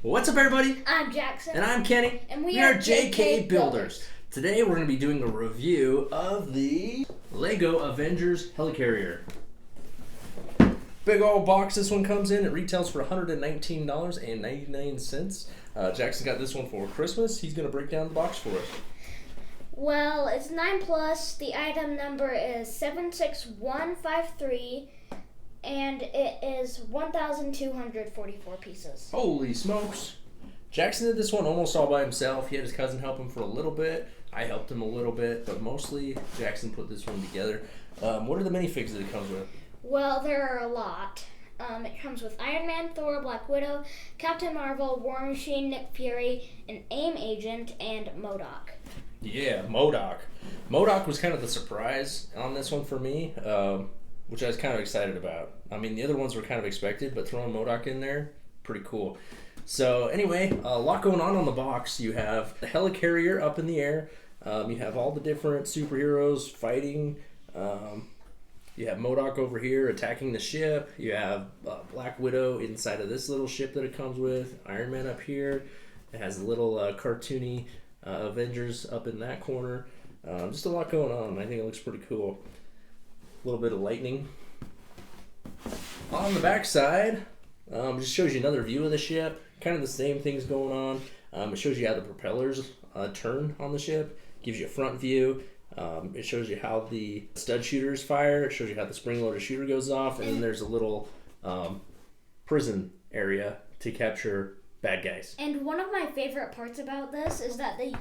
What's up, everybody? I'm Jackson. And I'm Kenny. And we are JK Builders. Today we're going to be doing a review of the Lego Avengers Helicarrier. Big old box this one comes in. It retails for $119.99. Jackson got this one for Christmas. He's going to break down the box for us. Well, it's 9+. The item number is 76153. And it is 1,244 pieces. Holy smokes. Jackson did this one almost all by himself. He had his cousin help him for a little bit. I helped him a little bit, but mostly Jackson put this one together. What are the minifigs that it comes with? Well, there are a lot. It comes with Iron Man, Thor, Black Widow, Captain Marvel, War Machine, Nick Fury, an AIM agent, and MODOK. Yeah, MODOK. MODOK was kind of the surprise on this one for me. Which I was kind of excited about. I mean, the other ones were kind of expected, but throwing MODOK in there, pretty cool. So anyway, a lot going on the box. You have the Helicarrier up in the air. You have all the different superheroes fighting. You have MODOK over here attacking the ship. You have Black Widow inside of this little ship that it comes with. Iron Man up here. It has a little cartoony Avengers up in that corner. Just a lot going on. I think it looks pretty cool. A little bit of lightning. On the back side, just shows you another view of the ship. Kind of the same things going on. It shows you how the propellers turn on the ship. Gives you a front view. It shows you how the stud shooters fire. It shows you how the spring-loaded shooter goes off. And then there's a little prison area to capture bad guys. And one of my favorite parts about this is that they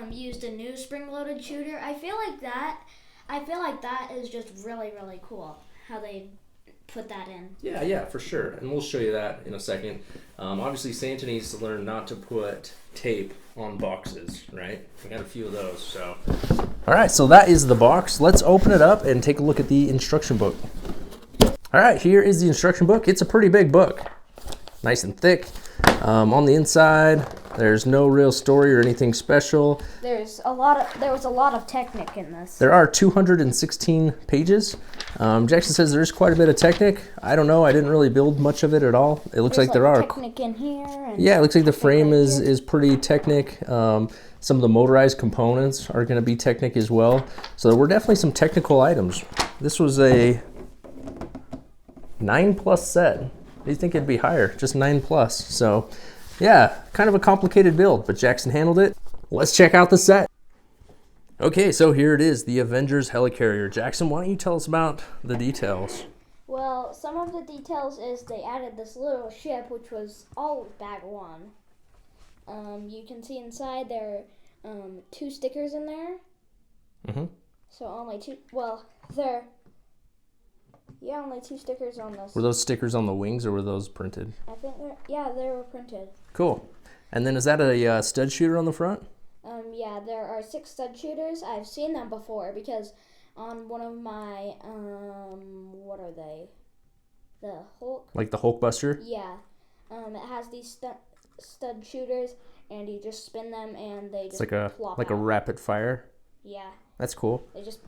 used a new spring-loaded shooter. I feel like that is just really, really cool how they put that in. Yeah, for sure. And we'll show you that in a second. Obviously, Santa needs to learn not to put tape on boxes, right? We got a few of those, so. All right, so that is the box. Let's open it up and take a look at the instruction book. All right, here is the instruction book. It's a pretty big book. Nice and thick. On the inside, there's no real story or anything special. There was a lot of Technic in this. There are 216 pages. Jackson says there's quite a bit of Technic. I don't know. I didn't really build much of it at all. It looks like there are Technic in here. And yeah, it looks like the frame is pretty Technic. Some of the motorized components are going to be Technic as well. So there were definitely some technical items. This was a 9+ set. You think it'd be higher, just 9+. So yeah, kind of a complicated build, but Jackson handled it. Let's check out the set. Okay, so here it is, the Avengers Helicarrier. Jackson, why don't you tell us about the details? Well, some of the details is they added this little ship, which was all bag one. You can see inside there are 2 stickers in there. Mm-hmm. So only 2, well, there... Yeah, only 2 stickers on this. Were those stickers on the wings or were those printed? I think they were printed. Cool. And then is that a stud shooter on the front? Yeah, there are 6 stud shooters. I've seen them before because on one of my, what are they? The Hulk? Like the Hulkbuster? Yeah. It has these stud shooters and you just spin them and they just plop like a out. rapid fire? Yeah. That's cool. They just...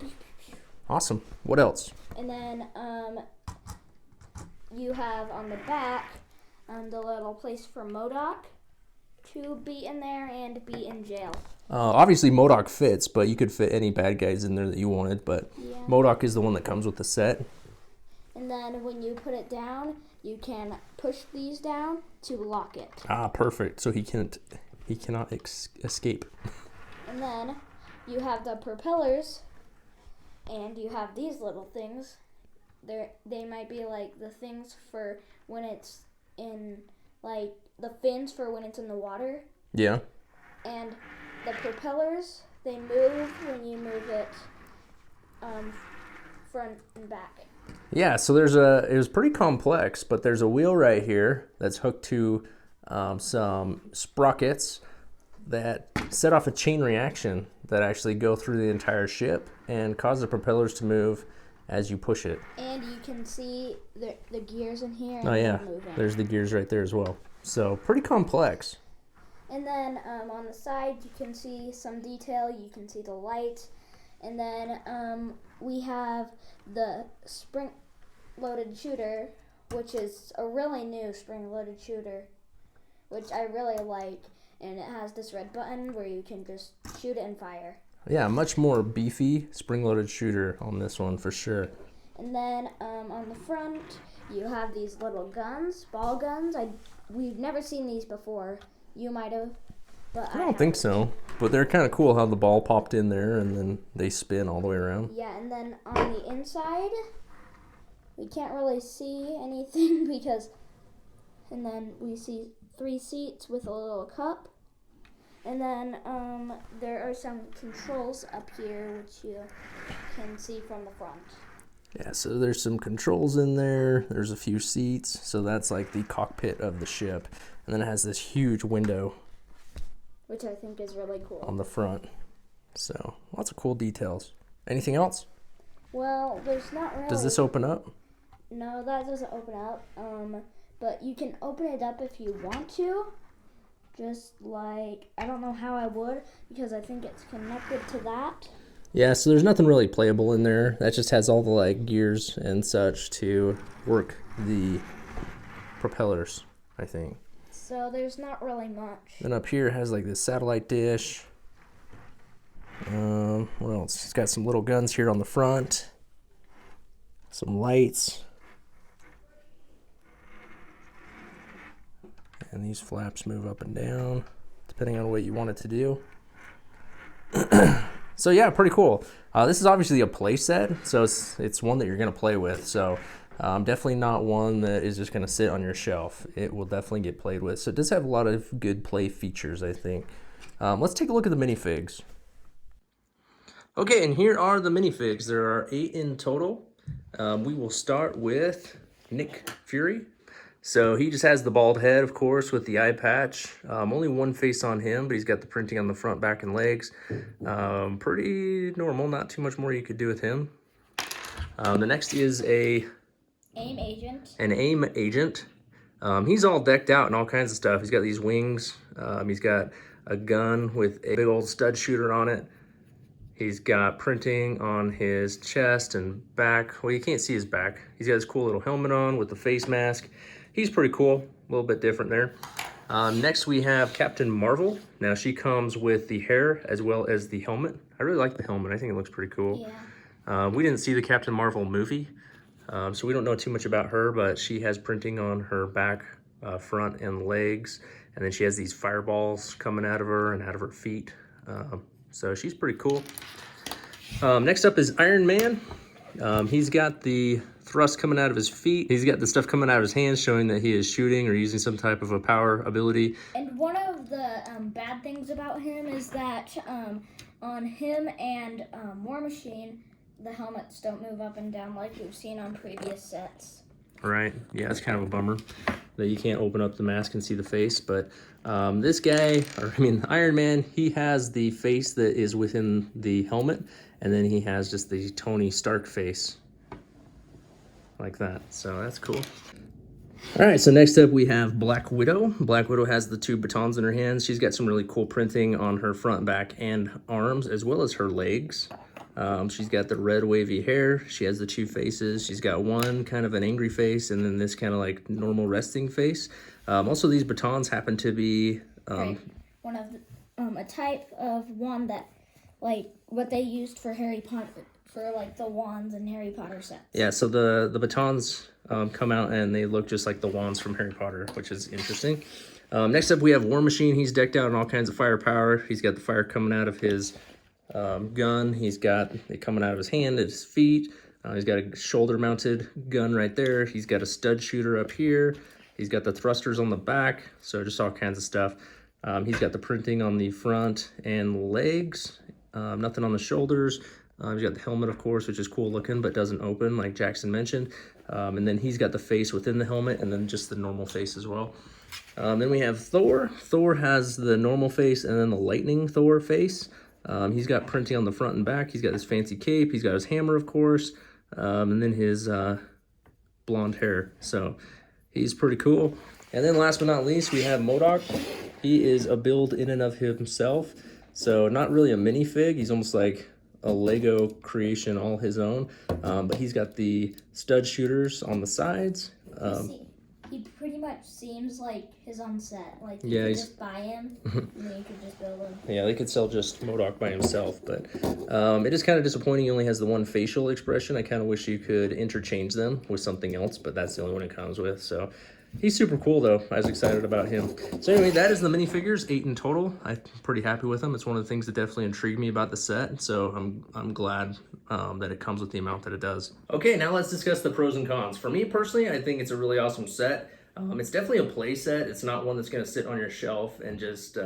Awesome. What else? And then you have on the back the little place for MODOK to be in there and be in jail. Obviously, MODOK fits, but you could fit any bad guys in there that you wanted. But yeah. MODOK is the one that comes with the set. And then when you put it down, you can push these down to lock it. Ah, perfect. So he cannot escape. And then you have the propellers. And you have these little things. They might be like the things for when it's in, like the fins for when it's in the water. Yeah. And the propellers, they move when you move it front and back. Yeah, so it was pretty complex, but there's a wheel right here that's hooked to some sprockets that set off a chain reaction that actually go through the entire ship and cause the propellers to move as you push it. And you can see the gears in here. Oh yeah, there's the gears right there as well. So pretty complex. And then on the side you can see some detail. You can see the light. And then we have the spring-loaded shooter, which is a really new spring-loaded shooter. which I really like. And it has this red button where you can just shoot it and fire. Yeah, much more beefy spring-loaded shooter on this one for sure. And then on the front, you have these little guns, ball guns. We've never seen these before. You might have, but I don't think so. But they're kind of cool how the ball popped in there and then they spin all the way around. Yeah, and then on the inside, we can't really see anything because, and then we see 3 seats with a little cup. And then there are some controls up here, which you can see from the front. Yeah, so there's some controls in there. There's a few seats. So that's like the cockpit of the ship. And then it has this huge window, which I think is really cool, on the front. So lots of cool details. Anything else? Well, there's not really. Does this open up? No, that doesn't open up. But you can open it up if you want to. Just like, I don't know how I would, because I think it's connected to that. Yeah, so there's nothing really playable in there. That just has all the like gears and such to work the propellers, I think. So there's not really much. Then up here it has like this satellite dish. What else? It's got some little guns here on the front. Some lights. And these flaps move up and down, depending on what you want it to do. So yeah, pretty cool. This is obviously a play set, so it's one that you're going to play with. So definitely not one that is just going to sit on your shelf. It will definitely get played with. So it does have a lot of good play features, I think. Let's take a look at the minifigs. Okay, and here are the minifigs. There are 8 in total. We will start with Nick Fury. So he just has the bald head, of course, with the eye patch. Only one face on him, but he's got the printing on the front, back, and legs. Pretty normal, not too much more you could do with him. The next is AIM agent. An AIM agent. He's all decked out and all kinds of stuff. He's got these wings. He's got a gun with a big old stud shooter on it. He's got printing on his chest and back. Well, you can't see his back. He's got this cool little helmet on with the face mask. He's pretty cool, a little bit different there. Next we have Captain Marvel. Now she comes with the hair as well as the helmet. I really like the helmet. I think it looks pretty cool. Yeah. We didn't see the Captain Marvel movie, so we don't know too much about her, but she has printing on her back, front, and legs. And then she has these fireballs coming out of her and out of her feet. So she's pretty cool. Next up is Iron Man. He's got the thrust coming out of his feet. He's got the stuff coming out of his hands showing that he is shooting or using some type of a power ability. And one of the bad things about him is that on him and War Machine, the helmets don't move up and down like we've seen on previous sets. Right, yeah, it's kind of a bummer that you can't open up the mask and see the face, but this guy, Iron Man, he has the face that is within the helmet, and then he has just the Tony Stark face, like that, so that's cool. All right, so next up we have Black Widow. Black Widow has the 2 batons in her hands. She's got some really cool printing on her front, back, and arms, as well as her legs. She's got the red wavy hair. She has the 2 faces. She's got one kind of an angry face and then this kind of like normal resting face. Also, these batons happen to be one of the, a type of wand that, like, what they used for Harry Potter, for like the wands in Harry Potter sets. Yeah, so the batons come out and they look just like the wands from Harry Potter, which is interesting. Next up, we have War Machine. He's decked out in all kinds of firepower. He's got the fire coming out of his gun. He's got it coming out of his hand, at his feet. He's got a shoulder-mounted gun right there. He's got a stud shooter up here. He's got the thrusters on the back, so just all kinds of stuff. He's got the printing on the front and legs, nothing on the shoulders. He's got the helmet, of course, which is cool looking, but doesn't open, like Jackson mentioned. And then he's got the face within the helmet, and then just the normal face as well. Then we have Thor. Thor has the normal face and then the lightning Thor face. He's got printing on the front and back. He's got this fancy cape. He's got his hammer, of course, and then his blonde hair. So he's pretty cool. And then last but not least, we have MODOK. He is a build in and of himself. So not really a minifig. He's almost like a Lego creation all his own. But he's got the stud shooters on the sides. he pretty much seems like his own set. Like you Yeah, could he's- just buy him, and then you could just build him. Yeah, they could sell just MODOK by himself, but it is kind of disappointing he only has the one facial expression. I kind of wish you could interchange them with something else, but that's the only one it comes with. So he's super cool, though. I was excited about him. So anyway, that is the minifigures, 8 in total. I'm pretty happy with them. It's one of the things that definitely intrigued me about the set, so I'm glad that it comes with the amount that it does. Okay, now let's discuss the pros and cons. For me personally, I think it's a really awesome set. It's definitely a play set. It's not one that's going to sit on your shelf and just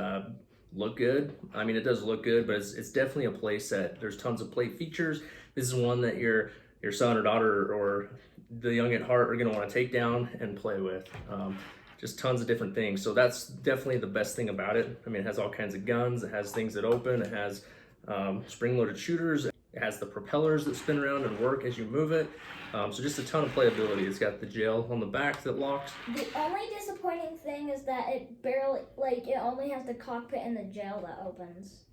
look good. I mean, it does look good, but it's definitely a play set. There's tons of play features. This is one that your son or daughter or the young at heart are going to want to take down and play with. Just tons of different things. So that's definitely the best thing about it. I mean, it has all kinds of guns. It has things that open. It has spring-loaded shooters. It has the propellers that spin around and work as you move it. So just a ton of playability. It's got the jail on the back that locks. The only disappointing thing is that it barely, it only has the cockpit and the jail that opens.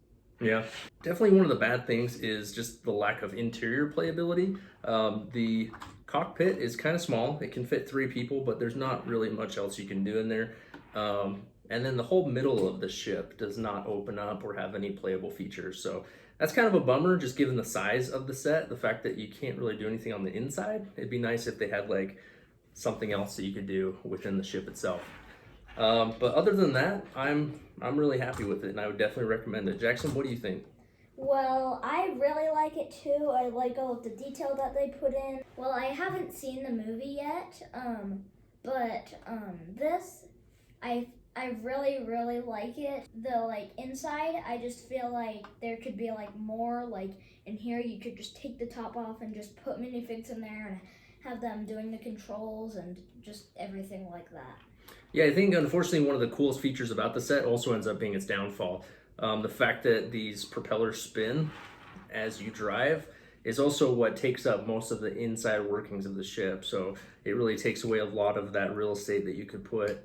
Yeah, definitely one of the bad things is just the lack of interior playability. The cockpit is kind of small. It can fit 3 people, but there's not really much else you can do in there. And then the whole middle of the ship does not open up or have any playable features. So that's kind of a bummer, just given the size of the set, the fact that you can't really do anything on the inside. It'd be nice if they had like something else that you could do within the ship itself. But other than that, I'm really happy with it, and I would definitely recommend it. Jackson, what do you think? Well, I really like it too. I like all of the detail that they put in. Well, I haven't seen the movie yet, but this, I really like it. The inside, I just feel like there could be more in here. You could just take the top off and just put minifigs in there and have them doing the controls and just everything like that. Yeah, I think unfortunately one of the coolest features about the set also ends up being its downfall. The fact that these propellers spin as you drive is also what takes up most of the inside workings of the ship. So it really takes away a lot of that real estate that you could put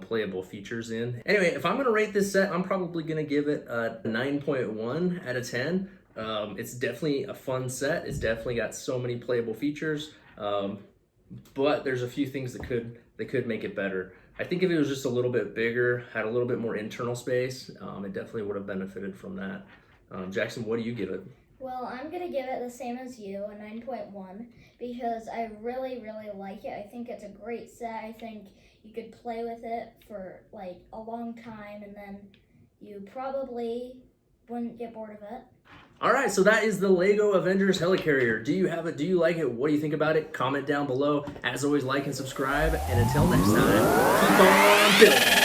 playable features in. Anyway, if I'm going to rate this set, I'm probably going to give it a 9.1 out of 10. It's definitely a fun set. It's definitely got so many playable features, but there's a few things that could make it better. I think if it was just a little bit bigger, had a little bit more internal space, it definitely would have benefited from that. Jackson, what do you give it? Well, I'm going to give it the same as you, a 9.1, because I really like it. I think it's a great set. I think you could play with it for a long time, and then you probably wouldn't get bored of it. All right, so that is the Lego Avengers Helicarrier. Do you have it? Do you like it? What do you think about it? Comment down below. As always, like and subscribe. And until next time, keep on building.